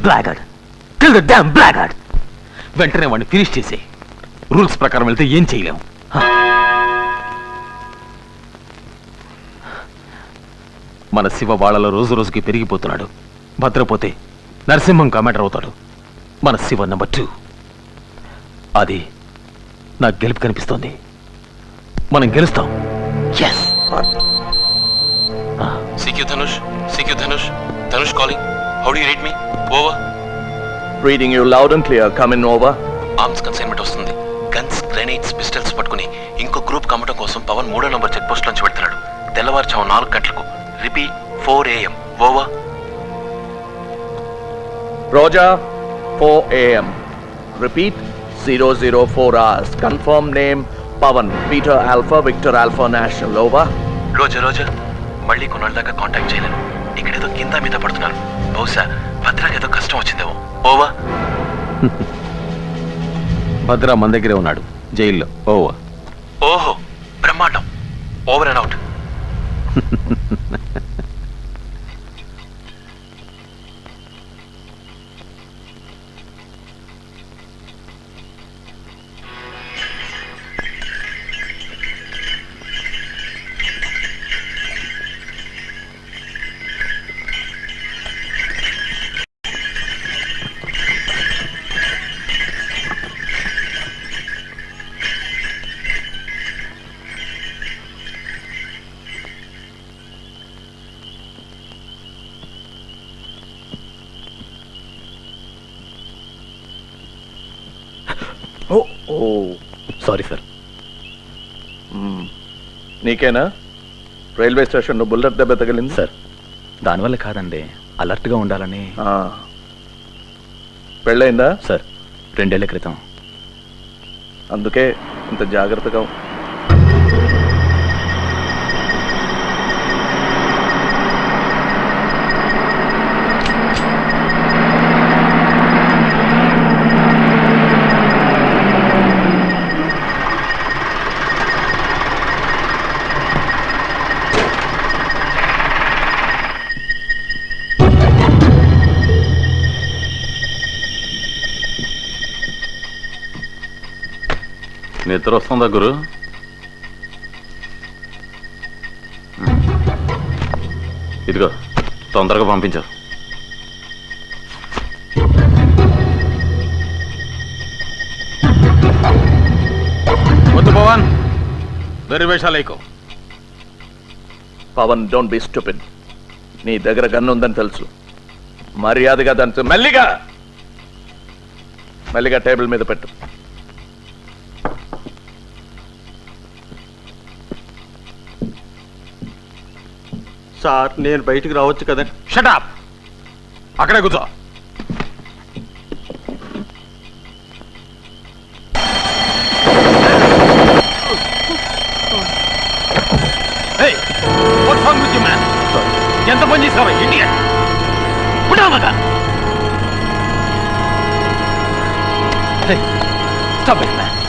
బ్లాగర్డ్, kill the damn బ్లాగర్డ్. వెంటనే వాడిని finish చేసి రూల్స్ ప్రకారం వెళ్తే ఏం చేయలేము. మన శివ వాళ్ళలో రోజు రోజుకి పెరిగిపోతున్నాడు. భద్రపోతే నరసింహం కమాండర్ అవుతాడు. మన శివ నెంబర్ 2. అది నాకు గెలుపు కనిపిస్తోంది. మనం గెలుస్తాం. CQ Dhanush, CQ Dhanush, Dhanush calling. How do you read me? Over. Reading you loud and clear. Come in, over. Arms consignment వస్తుంది. గన్స్, గ్రెనేడ్స్, పిస్టల్స్ పట్టుకుని ఇంకో గ్రూప్ కమ్మటం కోసం పవన్ 3వ నంబర్ చెక్ పోస్ట్ నుంచి వెళ్తున్నాడు. తెల్లవారుజాము 4 గంటలకు. Repeat 4 AM. Over. Roger, 4 AM. Repeat, 004 hours. Confirm name, Pavan, Peter Alpha, Victor Alpha National. Over. రోజా మళ్ళీ కొన్నాళ్ళ దాకా కాంటాక్ట్ చేయలేను. ఇక్కడేదో కింద మీద పడుతున్నాను. బహుశా భద్రాకి ఏదో కష్టం వచ్చిందేమో. ఓవర్. భద్ర మన దగ్గరే ఉన్నాడు, జైల్లో. ఓవర్. ఓహో, బ్రహ్మాండం. Over and out. Sorry sir. నీకేనా రైల్వే స్టేషన్ బుల్లెట్ దెబ్బ తగిలింది? సార్, దానివల్ల కాదండి, అలర్ట్గా ఉండాలని. పెళ్ళయిందా? సార్, 2 ఏళ్ల క్రితం. అందుకే ఇంత జాగ్రత్తగా. నిద్ర వస్తుందా గురు? ఇదిగో, తొందరగా పంపించావు. వద్దు పవన్, దరివేషాలేకో. Pavan, don't be stupid. నీ దగ్గర గన్ను ఉందని తెలుసు. మర్యాదగా దాంతో మెల్లిగా టేబుల్ మీద పెట్టు. సార్, నేను బయటికి రావచ్చు కదా? షట్ అప్, అక్కడే కూర్చో. ఎంత పని చేసావా ఇడియట్? Stop it, man.